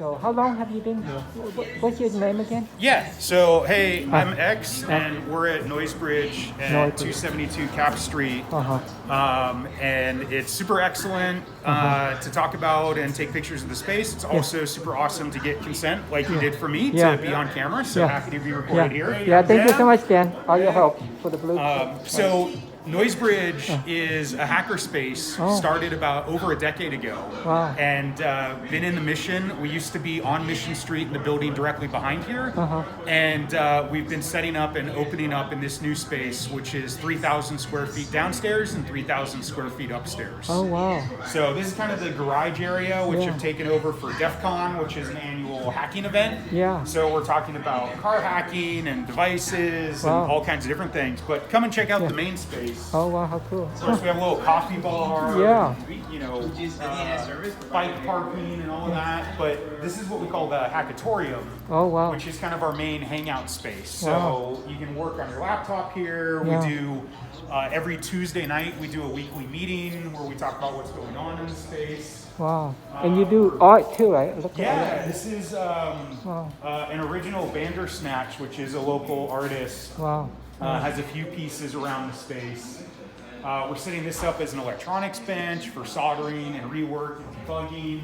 So how long have you been here? What's your name again? Yeah, so hey, I'm X, and we're at Noisebridge at 272 Cap Street. And it's super excellent to talk about and take pictures of the space. It's also super awesome to get consent, like you did for me, to be on camera. So happy to be recorded here. Yeah, thank you so much, Dan. All your help for the blue. So Noisebridge is a hackerspace started about over a decade ago, and been in the Mission. We used to be on Mission Street in the building directly behind here, and we've been setting up and opening up in this new space, which is 3,000 square feet downstairs and 3,000 square feet upstairs. Oh wow! So this is kind of the garage area, which have taken over for DEF CON, which is an annual hacking event. Yeah. So we're talking about car hacking and devices and all kinds of different things. But come and check out the main space. Oh wow, how cool! Of course, we have a little coffee bar. Yeah. You know, bike parking and all of that. But this is what we call the Hackatorium. Oh wow! Which is kind of our main hangout space. So you can work on your laptop here. We do every Tuesday night. We do a weekly meeting where we talk about what's going on in the space. Wow! And you do art too, right? This is an original Bandersnatch, which is a local artist. Wow. Has a few pieces around the space. We're setting this up as an electronics bench for soldering and rework and debugging.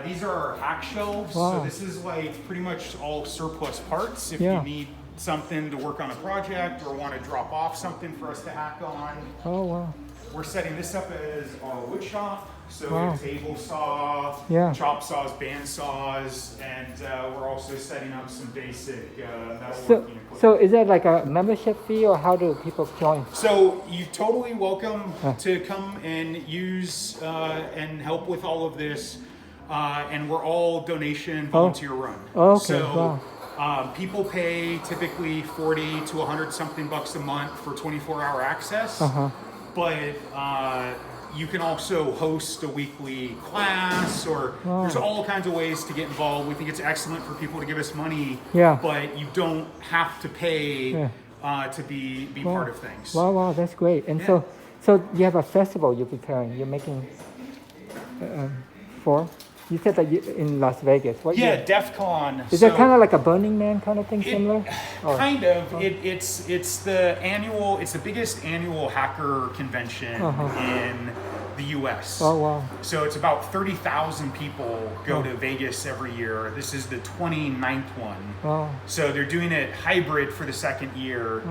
These are our hack shelves. So this is like pretty much all surplus parts. If you need something to work on a project or want to drop off something for us to hack on. Oh wow. We're setting this up as our wood shop. So we have table saw, chop saws, band saws, and we're also setting up some basic metalworking equipment. So is that like a membership fee, or how do people join? So you're totally welcome to come and use and help with all of this. And we're all donation volunteer run. Oh, okay. So people pay typically 40 to 100 something bucks a month for 24-hour access. But you can also host a weekly class, or there's all kinds of ways to get involved. We think it's excellent for people to give us money, but you don't have to pay to be part of things. Wow, that's great. And so you have a festival you're preparing. You're making for. You said that in Las Vegas. What year? DEF CON. Is that kind of like a Burning Man kind of thing, similar? Kind of. It's the biggest annual hacker convention in the U.S. Oh wow! So it's about 30,000 people go to Vegas every year. This is the 29th one. Wow! So they're doing it hybrid for the second year.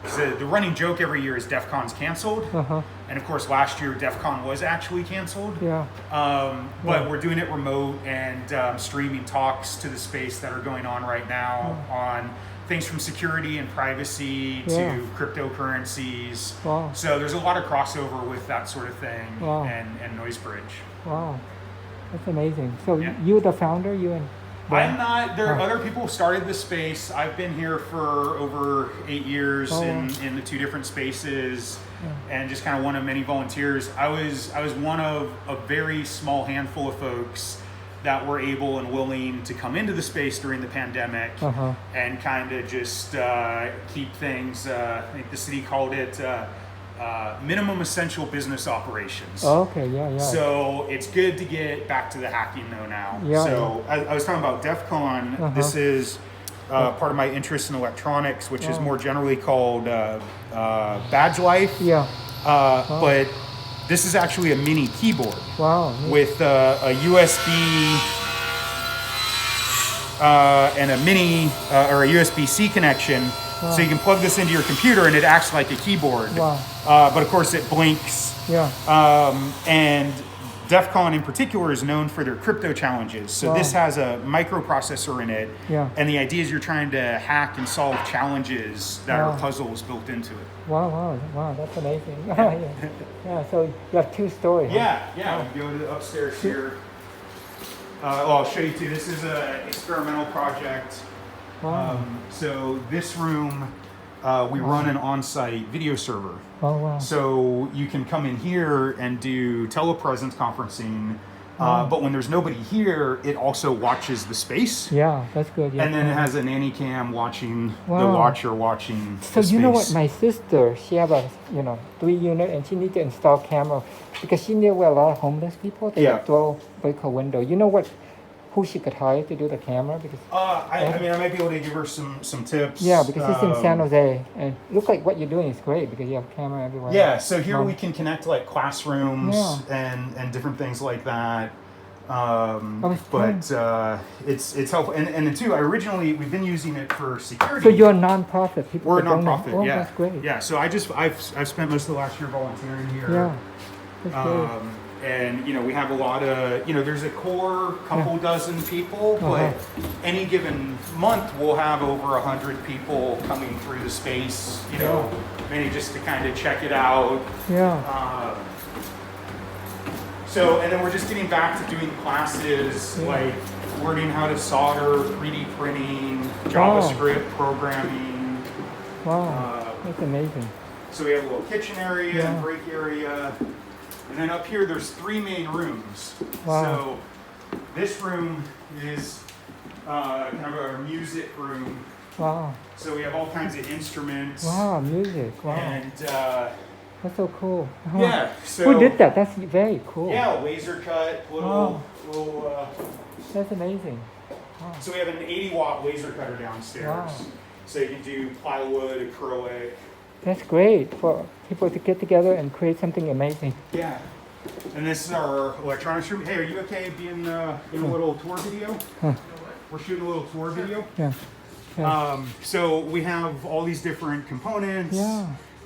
So the running joke every year is DEF CON's canceled, and of course last year DEF CON was actually canceled. But we're doing it remote and streaming talks to the space that are going on right now on things from security and privacy to cryptocurrencies. So there's a lot of crossover with that sort of thing and Noisebridge. Wow, that's amazing. So you're the founder, you and. I'm not. There are other people who started the space. I've been here for over 8 years in the two different spaces, and just kind of one of many volunteers. I was one of a very small handful of folks that were able and willing to come into the space during the pandemic and kind of just keep things. I think the city called it. Minimum essential business operations. So it's good to get back to the hacking though now. I was talking about DEF CON. This is part of my interest in electronics, which is more generally called badge life. But this is actually a mini keyboard with a USB and a mini or a USB-C connection. So you can plug this into your computer and it acts like a keyboard. But of course it blinks. And DEF CON in particular is known for their crypto challenges. So this has a microprocessor in it. And the idea is you're trying to hack and solve challenges that are puzzles built into it. Wow, that's amazing. So you have two stories. We go to the upstairs here. I'll show you too. This is an experimental project. So this room, we run an on-site video server. So you can come in here and do telepresence conferencing, but when there's nobody here, it also watches the space. That's good. And then it has a nanny cam watching the watcher watching the space. So you know what, my sister, she have a 3 unit and she need to install camera because she knew where a lot of homeless people, they break her window. You know what who she could hire to do the camera? Because I mean, I might be able to give her some tips. yeah, because it's in San Jose, and look like what you're doing is great because you have camera everywhere. Yeah, so here we can connect like classrooms Yeah. and different things like that. it's But it's helpful, and then too. We've been using it for security. So you're a non-profit. People We're a that donate. nonprofit. Oh, Yeah, that's great. Yeah, so I've spent most of the last year volunteering here. Yeah, that's great. And we have a lot of there's a core couple dozen people, Uh-huh. but any given month we'll have over 100 people coming through the space. Many just to kind of check it out. Yeah. So, and then we're just getting back to doing classes like learning how to solder, 3D printing, JavaScript programming. Wow, that's amazing. So we have a little kitchen area Yeah. and break area. And then up here, there's 3 main rooms. Wow. So this room is kind of our music room. Wow. So we have all kinds of instruments. Wow, music. Wow. And That's so cool. yeah, so Who did that? That's very cool. yeah, laser cut, little. That's amazing. So we have an 80-watt laser cutter downstairs. Wow. So you can do plywood, acrylic. That's great for people to get together and create something amazing. Yeah. And this is our electronics room. Hey, are you okay being in a little tour video? We're shooting a little tour video. Yeah. So we have all these different components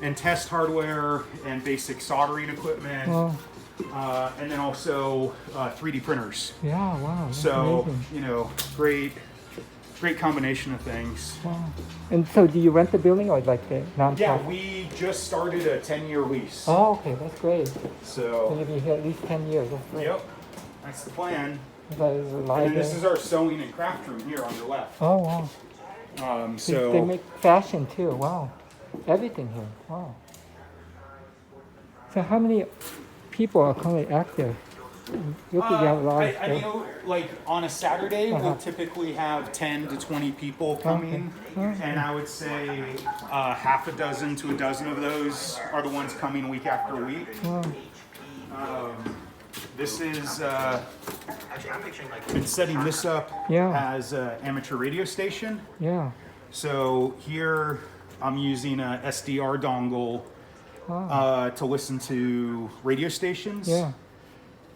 and test hardware and basic soldering equipment. Wow. And then also 3D printers. Yeah. Wow. That's So, amazing. great combination of things. Wow. And so, do you rent the building or like the nonprofit? Yeah, we just started a 10-year lease. Oh, okay. That's great. So So, you'll be here at least 10 years. That's great. yep, that's the plan. That is a And then library. this is our sewing and craft room here on your left. Oh, wow. They So, make fashion too. Wow. Everything here. Wow. So how many people are currently active? Look, you have a lot of I mean, like on a Saturday, we'll typically have 10 to 20 people coming, and I would say half a dozen to a dozen of those are the ones coming week after week. Wow. This is been setting this up as an amateur radio station. Yeah. So here I'm using a SDR dongle to listen to radio stations. Yeah.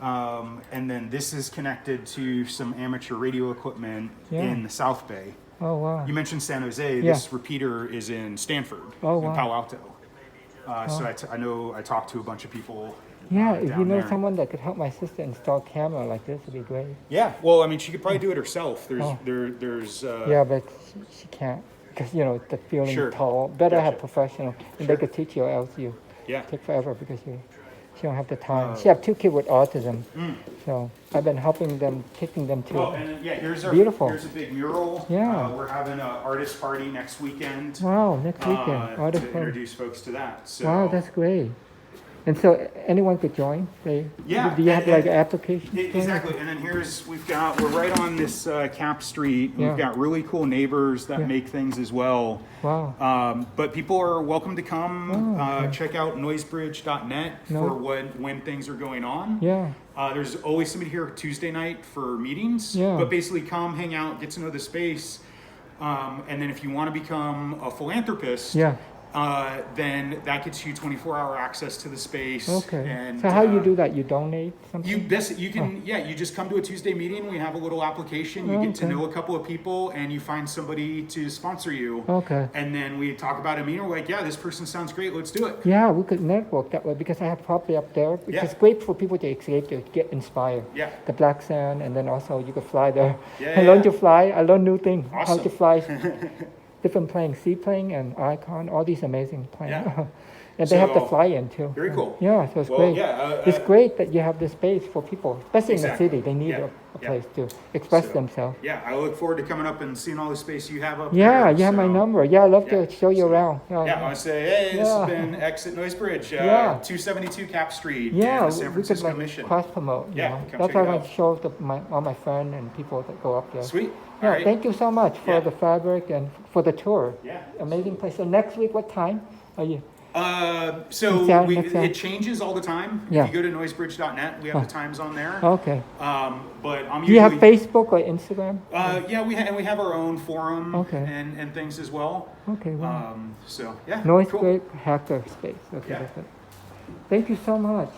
And then this is connected to some amateur radio equipment Yeah. in the South Bay. Oh, wow. You mentioned San Jose. Yeah. This repeater is in Stanford, Oh, in wow. Palo Alto. So I know I talked to a bunch of people. Yeah, if you down know there. someone that could help my sister install camera like this, would be great. Yeah, well, I mean, she could probably do it herself. There's Oh. there's Yeah, but she can't because the feeling Sure. tall. Better have Gotcha. professional, and they could teach you, or else you yeah. take forever because she don't have the time. She have 2 kids with autism, so I've been helping them, taking them to. Well, and yeah, here's a big mural. Yeah. We're having an artist party next weekend. Wow, next weekend. To Artist party. introduce folks to that. So, Wow, that's great. And so anyone could join? Yeah, Do you have and- like an and- application? thing? Exactly, and then we're right on this Cap Street. Yeah. We've got really cool neighbors that Yeah. make things as well. Wow. But people are welcome to come okay. check out noisebridge.net for when things are going on. Yeah. There's always somebody here Tuesday night for meetings. Yeah. But basically, come, hang out, get to know the space, and then if you want to become a philanthropist, Yeah. then that gets you 24-hour access to the space. Okay. And, So how you do that? You donate something? You can you just come to a Tuesday meeting. We have a little application. You get to Okay. know a couple of people, and you find somebody to sponsor you. Okay. And then we talk about a meeting. We're like, yeah, this person sounds great. Let's do it. Yeah, we could network that way because I have property up there. Yeah. It's great for people to escape to get inspired. Yeah. The black sand, and then also you could fly there. Yeah, I learned yeah. to fly. I learned new things. How Awesome. to fly different planes, seaplane and Icon, all these amazing planes. Yeah. And they have the So, fly-in too. very cool. Yeah, so it's Well, great. yeah, It's great that you have the space for people, especially Exactly. in the city. They need Yeah. a Yeah. place to express So, themselves. Yeah, I look forward to coming up and seeing all the space you have up Yeah, there. you have my So, number. Yeah, I love yeah. to show you So, around. Yeah, I want to say, hey, this Yeah. has been Exit Noisebridge, Yeah. 272 Cap Street, Yeah, in the San we could Francisco like Mission. cross promote. Yeah, know. come That's check why it I want out. to show all my friends and people that go up there. Sweet. Yeah, All right. thank you so much for Yeah. the fabric and for the tour. Yeah. Amazing place. So next week, what time are you? So Next out. it changes all the time. Yeah. If you go to noisebridge.net, we have the times on there. Okay. But I'm Do you have usually Facebook or Instagram? yeah, we have our own forum Okay. and things as well. Okay. Well, So yeah, Noise cool. Break Hacker Space. Okay. Yeah. That's it. Thank you so much.